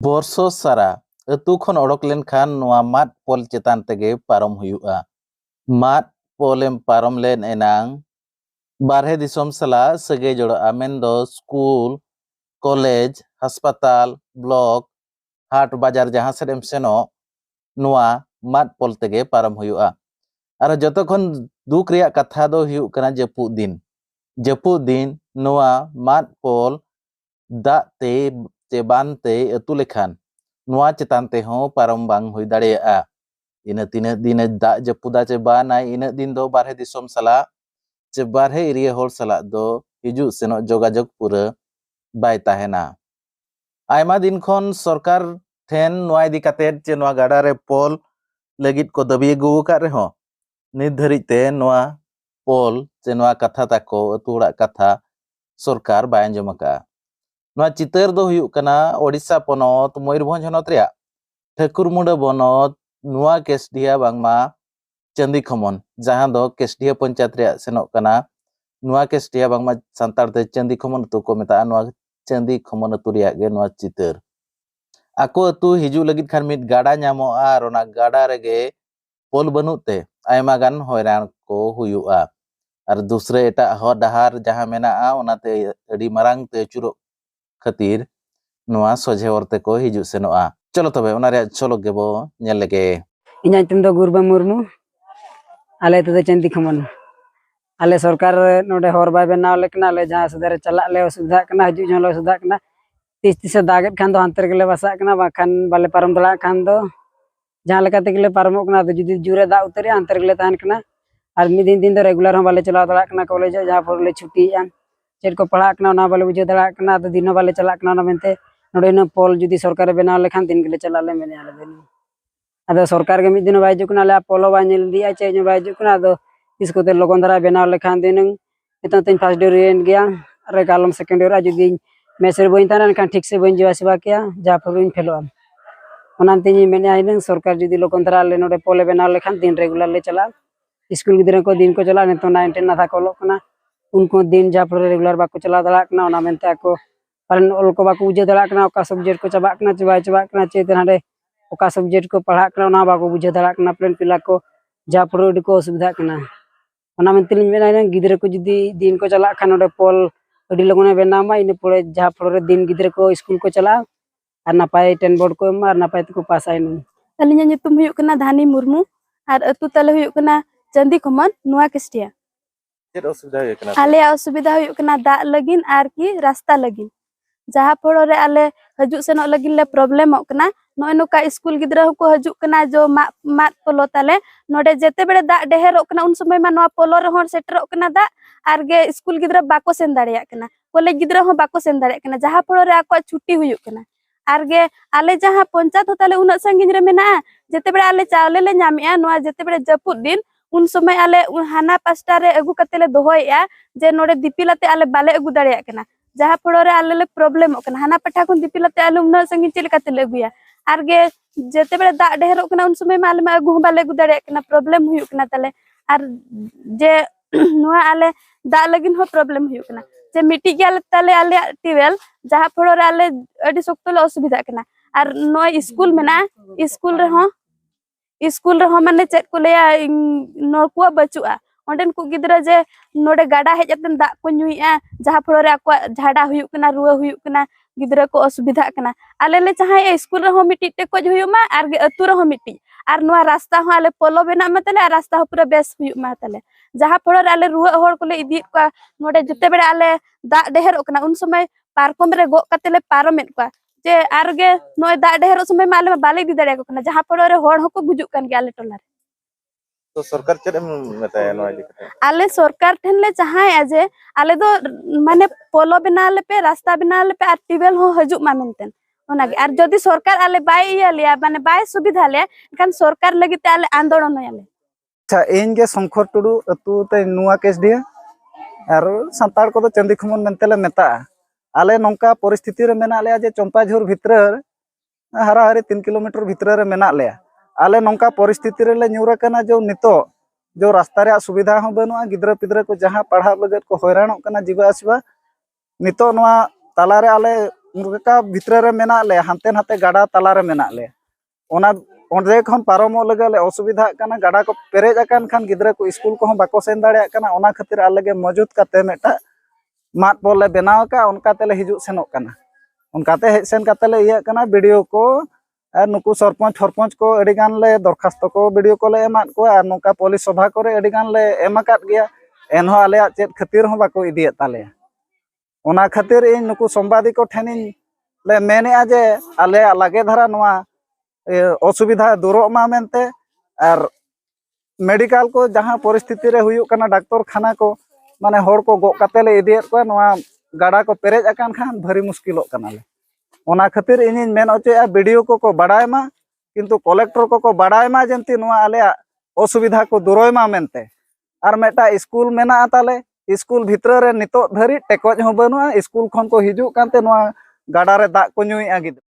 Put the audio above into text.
बर्षो सारा अतु खन ओडक लेनखान नोआ मात पोल चेतान तेगे पारम हुयुआ। मात पोलेम पारम लेन एनांग बारहे दिसोम सला सगे जोड़ोआ मेनदो स्कूल कॉलेज अस्पताल ब्लॉक हाट बाजार जहां सेडेम सेनो नोआ मात पोल तेगे पारम हुयुआ। आरो जतो खन दुख रिया कथा दो हुयुक कना जपुद दिन नोआ मात पोल दाते चे बानते अतु लेखान नोआ चेतान ते हों पारम बांग हुई दाड़ेया। इन तीन दिन दा जपुदा चे बाना इन दिन दो बारहे दिसोम सला चे बारहे एरिया होल सला दो हिजु सेनो जोगाजोग पुरा बाय ताहेना। आयमा दिन खन सरकार ठेन नोआ इदी कातेद चे नोआ गाडा रे पोल लगित को दबी अगु का रेहो नित धरिते नोआ पोल चे नोआ कथा ताको अतुड़ा कथा सरकार बाय अंजम का। नोआ चितर दो हुयुक कना ओडिशा पोनोत मयूरभंज होनोत रेया ठाकुरमुंडा बनोत नोआ केसडिया बांगमा चंदी खमन जहां दो केसडिया पंचायत रेया सेनोक कना नोआ केसडिया बांगमा सांतार ते चंदी खमन अतु को मेता नोआ चंदी खमन अतु रेया गे नोआ चितर। आको अतु हिजु लगित खान मित गाडा ᱧᱟᱢᱚᱜᱼᱟ आर ओना गाडा रेगे पोल बनुते आयमा गान हयरान को हुयुआ। आर दूसरे एटा हो डहार जहां मेनाआ ओनाते अडी मारांग ते चुरो खातिर नोआ सोझे ओरते को हिजु सेनोआ। चलो तबे ओना रे चलो गेबो नेल लेगे। इना तुम दो गुरबा मुर्मू आले तो चंदी खमन आले सरकार नोडे हर बाय बनाव लेकना आले जहां सदर चला ले असुविधा कना हजु जलो असुविधा कना तीस दागत खान दो अंतर गेले बसा कना बाखान बाले पारम दला खान दो जहां लेका ते गेले पारमो कना तो जुदी जुरे दा उतरे अंतर गेले तान कना आर मी दिन दो रेगुलर हम बाले चला दला कना कॉलेज जहां पर ले छुट्टी आन चेड को पढ़ा कना ना बाले बुझे दला कना तो दिन बाले चला कना ना मेनते नोडे न पोल जुदी सरकार बनाव लेखान दिन गेले चला ले मेने आले दिन आदो सरकार के मिद दिन बाय जुकना ले पोलो बाय नेल दिया चे जो बाय जुकना आदो इसको ते लोगन दरा बनाव लेखान दिन एतो तीन फर्स्ट ईयर एन गया रे कालम सेकंड ईयर जुदी मेसेर बइन ताना kan ठीक से बइन जवा सेवा किया जा फरुइन फेलो ओनान तिनी मेने आइलन सरकार जुदी लोगन दरा ले नोडे पोले बनाव लेखान दिन रेगुलर ले चला स्कूल गिदरा को दिन को चला ने तो 19 ना था कोलो कना उनको दिन जा पर रेगुलर बाको चला दला कना ओना मेनते को पारन ओल को बाको बुझे दला कना ओका सब्जेक्ट को चबा कना चे हांडे ओका सब्जेक्ट को पढ़ा कना ना बाको बुझे दला कना प्लेन पिला को जा पर को असुविधा कना ओना मेनते लिन मेना गिदरा को जुदी दिन को चला खान ओडे पोल अडी लगने बनामा इन पड़े जहां पर दिन गिदरा को स्कूल को चला और नापाय टेन बोर्ड को और नापाय को पास आइन अलिnya nyutum huyuk kena Dhani Murmu ar atu tale huyuk kena Chandi Khomon Noa Kestia चेद असुविधा हुयुक कना आले असुविधा huyuk kena दा लगिन आर की रास्ता लगिन जहां फड़ो रे आले हजु सेनो लगिन ले प्रॉब्लम हो कना नय नुका स्कूल गिदरा को हजु कना जो मात पोलो ताले नोडे जेते बेड़े दा डेहरो कना उन समय मा नोआ पोलो रे होन सेटरो कना दा आर गे स्कूल गिदरा बाको सेन दाड़िया कना कॉलेज गिदरा हो बाको सेन दाड़िया कना जहां फड़ो रे आको छुट्टी हुयुक कना आर गे आले जहां पंचायत होताले उन संगिन रे मेना जेते बेड़े आले चावले ले ᱧᱟᱢᱮᱟ नोआ जेते बेड़े जपुद दिन उन समय आले हाना पास्टा रे अगु कते ले दोहोया जे नोडे दिपिलाते आले बाले अगु दाड़िया कना जहां फड़ो रे आले ले प्रॉब्लम कना हाना पठा को दिपिलाते आले उन संगिन चेल कते ले अगुया आर गे जेते बेड़े दा डेहरो कना उन समय मा आले मा अगु बाले अगु दाड़िया कना प्रॉब्लम हुयुक कना ताले आर जे नोआ आले दा लगिन हो प्रॉब्लम हुयुक कना जे मिटी गेल ताले आले टिवेल जहां फड़ो रे आले अडी सख्त ले असुविधा कना आर नोय स्कूल मेना स्कूल रे हो माने चेक को लेया नलकुआ बचुआ ओंडेन को गिदरा जे नोडे गाडा हेज अतन दा को नुइया जहां फड़ो रे आको झाडा हुयुक कना रुआ हुयुक कना गिदरा को असुविधा कना आले ले चाहे स्कूल रे हो मिटी टे को हुयुमा आर गे अतु रे हो मिटी आर नोआ रास्ता हो आले पोलो बेना मतले रास्ता हो पूरा बेस हुयुक मा तले जहां फड़ो रे आले रुआ होड़ को ले इदी को नोडे जते बेड़े आले दा डेहर कना उन समय पार्कम रे गो कते ले पारमेत को जे आर गे नोय दा डेहर समय मा आले बाले इदी दाड़े को कना जहां फड़ो रे होड़ होको गुजुक कान गे आले टोला रे तो सरकार चेद मेताय नोआ इदी कते आले सरकार ठेन ले चाहे जे आले दो माने पोलो बना ले पे रास्ता बना ले पे आर टिबेल हो हजु मा मेनतेन ओनागे आर जदी सरकार आले बाय लिया माने बाय सुविधा ले कान सरकार लगिते आले आंदोलन आले अच्छा इन गे शंकर टुडू अतु ते नुआ केसडिया आर संताड़ को चंदी खमन मेनते ले मेता आले नोंका परिस्थिति रे मेना ले जे चंपाझुर भितर हारा हारी 3 किलोमीटर भितर रे मेना ले आले नोंका परिस्थिति रे ले न्यूरा कना जो नितो जो रास्ता रे सुविधा हो बनुआ गिदरा पिदरा को जहां पढ़ा लगत को हैरानों कना जीवा आसवा नितो नोआ ताला रे आले ᱱᱚᱝᱠᱟ ᱵᱷᱤᱛᱨᱟᱹ ᱨᱮ ᱢᱮᱱᱟᱜ ᱞᱮ ᱦᱟᱱᱛᱮ ᱱᱟᱛᱮ ᱜᱟᱰᱟ ᱛᱟᱞᱟ ᱨᱮ ᱢᱮᱱᱟᱜ ᱞᱮ ᱚᱱᱟ ᱚᱸᱰᱮ ᱠᱷᱚᱱ ᱯᱟᱨᱚᱢᱚᱜ ᱞᱟᱹᱜᱤᱫ ᱞᱮ ᱚᱥᱩᱵᱤᱫᱷᱟᱜ ᱠᱟᱱᱟ ᱜᱟᱰᱟ ᱠᱚ ᱯᱮᱨᱮᱡ ᱟᱠᱟᱱ ᱠᱷᱟᱱ ᱜᱤᱫᱽᱨᱟᱹ ᱠᱚ ᱥᱠᱩल ᱠᱚᱦᱚᱸ ᱵᱟᱠᱚ ᱥᱮᱱ ᱫᱟᱲᱮᱭᱟᱜ ᱠᱟᱱᱟ ᱚᱱᱟ ᱠᱷᱟᱹᱛᱤᱨ ᱟᱞᱮ ᱜᱮ ᱢᱚᱡᱩᱛ ᱠᱟᱛᱮ ᱢᱤᱫᱴᱟᱝ ᱢᱟᱫ ᱯᱚᱞ ᱞᱮ ᱵᱮᱱᱟᱣ ᱟᱠᱟᱫ ᱚᱱᱠᱟ ᱛᱮᱞᱮ ᱦᱤᱡᱩᱜ ᱥᱮᱱᱚᱜ ᱠᱟᱱᱟ ᱚᱱᱠᱟᱛᱮ ᱦᱮᱡ ᱥᱮᱱ ᱠᱟᱛᱮ ᱞᱮ ᱤᱭᱟᱹᱜ ᱠᱟᱱᱟ ᱵᱤᱰᱤᱭᱳ ᱠᱚ ᱟᱨ ᱱᱩᱠᱩ ᱥᱚᱨᱯᱚᱧᱪ ᱠᱚ ᱟᱹᱰᱤ ᱜᱟᱱ ᱞᱮ ᱫᱚᱨᱠᱷᱟᱥᱛᱚ ᱠᱚ ᱵᱤᱰᱤᱭᱳ ᱠᱚᱞᱮ ᱮᱢᱟᱫ ᱠᱚᱣᱟ ᱟᱨ ᱱᱚᱝᱠᱟ ᱯᱚᱞᱤᱥ ᱥᱚᱵᱷᱟ ᱠᱚᱨᱮ ᱟᱹᱰᱤ ᱜᱟᱱ ᱞᱮ ᱮᱢ ᱟᱠᱟᱫ ᱜᱮᱭᱟ ᱮᱱᱦᱚᱸ ᱟᱞᱮᱭᱟᱜ ᱪᱮᱫ ᱠᱷᱟᱹᱛᱤᱨ ᱦᱚᱸ ᱵᱟᱠᱚ ᱤᱫᱤᱭᱮᱫ ᱛᱟᱞᱮᱭᱟ ᱚᱱᱟ ᱠᱷᱟᱹᱛᱤᱨ ᱤᱧ ᱱᱩᱠᱩ ᱥᱟᱢᱵᱟदिᱠ ᱠᱚ ᱴᱷᱮᱱᱤᱧ ᱞᱮ ᱢᱮᱱᱮᱫᱼᱟ ᱡᱮ ᱟᱞᱮᱭᱟᱜ ᱞᱟᱜᱮ ᱫᱷᱟᱨᱟ ᱱᱚᱣᱟ ᱚᱥᱩᱵᱤᱫᱷᱟ ᱫᱩᱨᱚᱜ ᱢᱟ ᱢᱮᱱᱛᱮ ᱟᱨ मेडिकल को जहाँ परिस्थिति रे हुयुक कना डॉक्टर खाना को माने हर को गो काते ले इदियत को नवा गाड़ा को पेरेज अकान खान भारी मुश्किलों कना ले ओना खातिर इनि मेन अचेया वीडियो को बाडाय मा किंतु कलेक्टर को बाडाय मा जेंति नवा आले असुविधा को दुरोय मा मेनते आर मेटा स्कूल मेना ताले स्कूल भितर रे नितो धरी टेकोज हो बनुआ स्कूल खन को हिजुक कानते नवा गाड़ा रे दाग को ᱧᱩᱭᱟ गिद्रा